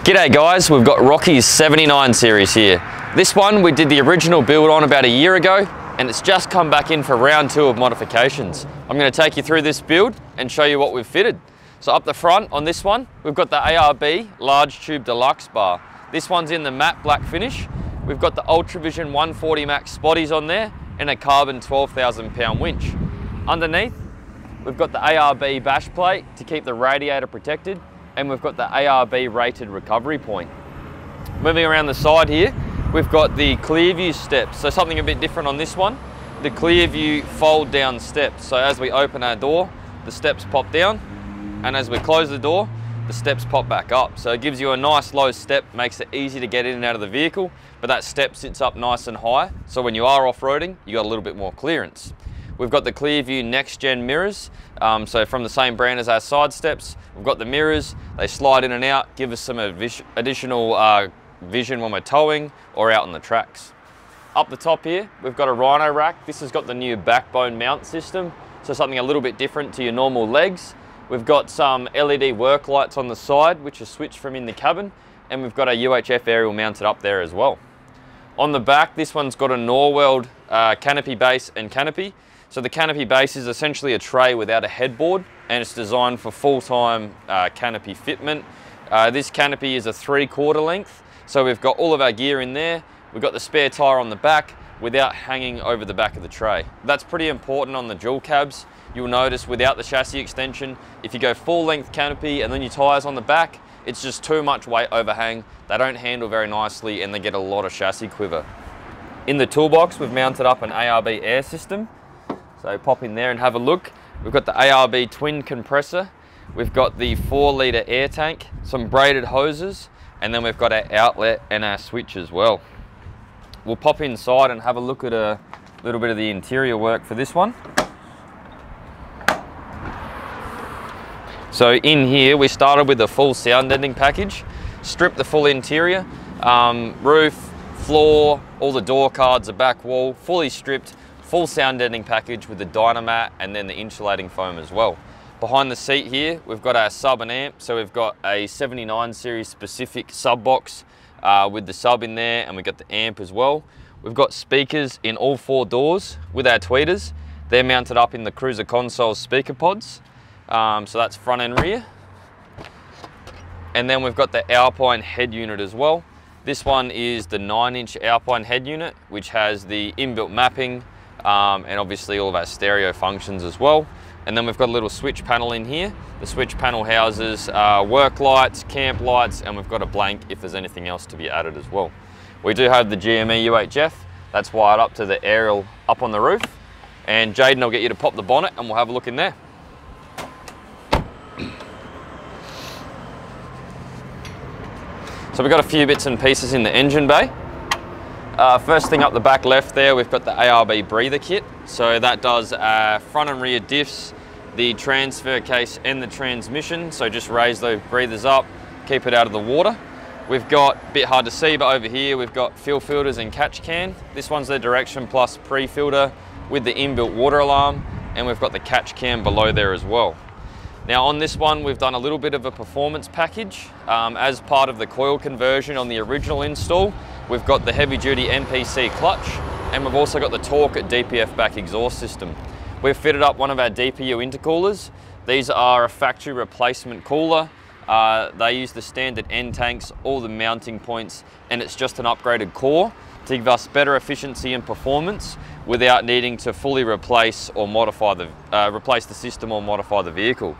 G'day guys, we've got Rocky's 79 series here. This one we did the original build on about a year ago and it's just come back in for round 2 of modifications. I'm going to take you through this build and show you what we've fitted. So up the front on this one, we've got the ARB Large Tube Deluxe bar. This one's in the matte black finish. We've got the Ultravision 140 Maxx spotties on there and a carbon 12,000 pound winch. Underneath, we've got the ARB bash plate to keep the radiator protected, and we've got the ARB rated recovery point. Moving around the side here, we've got the Clearview steps. So something a bit different on this one, the Clearview fold down steps. So as we open our door, the steps pop down, and as we close the door, the steps pop back up. So it gives you a nice low step, makes it easy to get in and out of the vehicle, but that step sits up nice and high. So when you are off-roading, you got a little bit more clearance. We've got the Clearview next gen mirrors. So from the same brand as our side steps, we've got the mirrors. They slide in and out, give us some additional vision when we're towing or out on the tracks. Up the top here, we've got a Rhino Rack. This has got the new backbone mount system, so something a little bit different to your normal legs. We've got some LED work lights on the side, which are switched from in the cabin, and we've got a UHF aerial mounted up there as well. On the back, this one's got a Norweld canopy base and canopy. So the canopy base is essentially a tray without a headboard, and it's designed for full-time canopy fitment. This canopy is a 3/4 length, so we've got all of our gear in there. We've got the spare tire on the back without hanging over the back of the tray. That's pretty important on the dual cabs. You'll notice without the chassis extension, if you go full length canopy and then your tires on the back, it's just too much weight overhang. They don't handle very nicely and they get a lot of chassis quiver. In the toolbox, we've mounted up an ARB air system. So pop in there and have a look. We've got the ARB Twin compressor. We've got the 4-litre air tank, some braided hoses, and then we've got our outlet and our switch as well. We'll pop inside and have a look at a little bit of the interior work for this one. So in here, we started with the full sound deadening package, stripped the full interior, roof, floor, all the door cards, the back wall, fully stripped, full sound deadening package with the Dynamat and then the insulating foam as well. Behind the seat here, we've got our sub and amp. So we've got a 79 series specific sub box with the sub in there, and we've got the amp as well. We've got speakers in all 4 doors with our tweeters. They're mounted up in the cruiser console speaker pods. So that's front and rear. And then we've got the Alpine head unit as well. This one is the 9-inch Alpine head unit, which has the inbuilt mapping, and obviously all of our stereo functions as well. And then we've got a little switch panel in here. The switch panel houses work lights, camp lights, and we've got a blank if there's anything else to be added as well. We do have the GME UHF. That's wired up to the aerial up on the roof. And Jaden will get you to pop the bonnet and we'll have a look in there. So we've got a few bits and pieces in the engine bay. First thing up the back left there, we've got the ARB breather kit. So that does front and rear diffs, the transfer case and the transmission. So just raise those breathers up, keep it out of the water. We've got, a bit hard to see, but over here we've got fuel filters and catch can. This one's the Direction Plus pre-filter with the inbuilt water alarm, and we've got the catch can below there as well. Now on this one, we've done a little bit of a performance package. As part of the coil conversion on the original install, we've got the heavy duty NPC clutch, and we've also got the torque at DPF back exhaust system. We've fitted up one of our DPU intercoolers. These are a factory replacement cooler. They use the standard end tanks, all the mounting points, and it's just an upgraded core to give us better efficiency and performance without needing to fully replace or modify replace the system or modify the vehicle.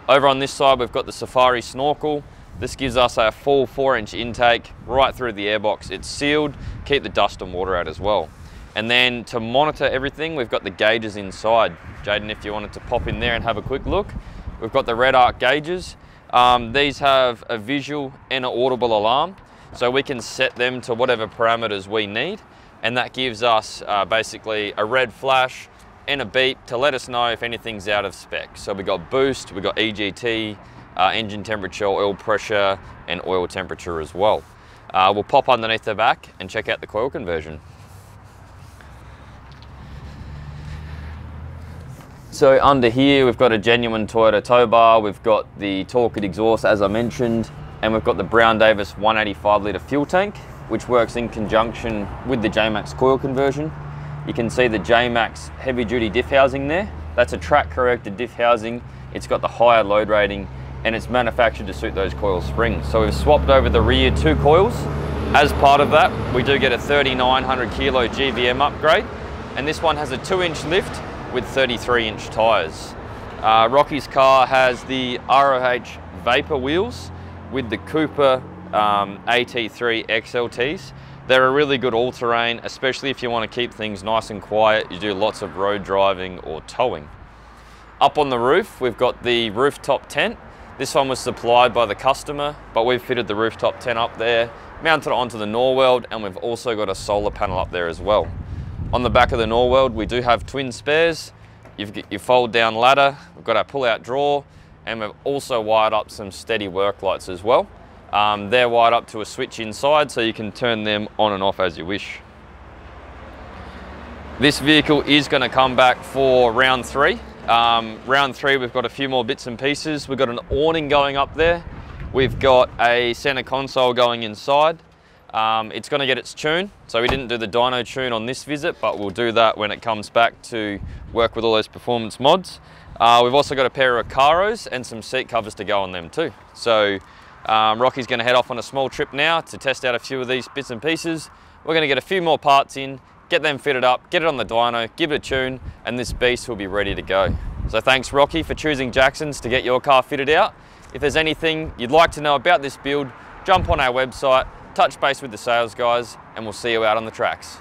Over on this side, we've got the Safari snorkel. This gives us a full 4-inch intake right through the airbox. It's sealed, keep the dust and water out as well. And then to monitor everything, we've got the gauges inside. Jaden, if you wanted to pop in there and have a quick look, we've got the Redarc gauges. These have a visual and an audible alarm, so we can set them to whatever parameters we need, and that gives us basically a red flash and a beep to let us know if anything's out of spec. So we've got boost, we've got EGT, engine temperature, oil pressure, and oil temperature as well. We'll pop underneath the back and check out the coil conversion. So under here, we've got a genuine Toyota tow bar. We've got the torque exhaust, as I mentioned. And we've got the Brown Davis 185 litre fuel tank, which works in conjunction with the J-Maxx coil conversion. You can see the J-Maxx heavy duty diff housing there. That's a track corrected diff housing. It's got the higher load rating and it's manufactured to suit those coil springs. So we've swapped over the rear 2 coils. As part of that, we do get a 3,900 kilo GVM upgrade, and this one has a 2-inch lift with 33-inch tyres. Rocky's car has the ROH Vapor wheels with the Cooper AT3 XLTs. They're a really good all-terrain, especially if you want to keep things nice and quiet. You do lots of road driving or towing. Up on the roof, we've got the rooftop tent. This one was supplied by the customer, but we've fitted the rooftop tent up there, mounted it onto the Norweld, and we've also got a solar panel up there as well. On the back of the Norweld, we do have twin spares. You've got your fold down ladder, we've got our pull out drawer, and we've also wired up some Stedi work lights as well. They're wired up to a switch inside, so you can turn them on and off as you wish. This vehicle is going to come back for round 3. Round 3, we've got a few more bits and pieces. We've got an awning going up there. We've got a center console going inside. It's going to get its tune, so we didn't do the dyno tune on this visit, but we'll do that when it comes back to work with all those performance mods. We've also got a pair of caros and some seat covers to go on them too. So Rocky's going to head off on a small trip now to test out a few of these bits and pieces. We're going to get a few more parts in, get them fitted up, get it on the dyno, give it a tune, and this beast will be ready to go. So thanks Rocky for choosing Jackson's to get your car fitted out. If there's anything you'd like to know about this build, jump on our website, touch base with the sales guys, and we'll see you out on the tracks.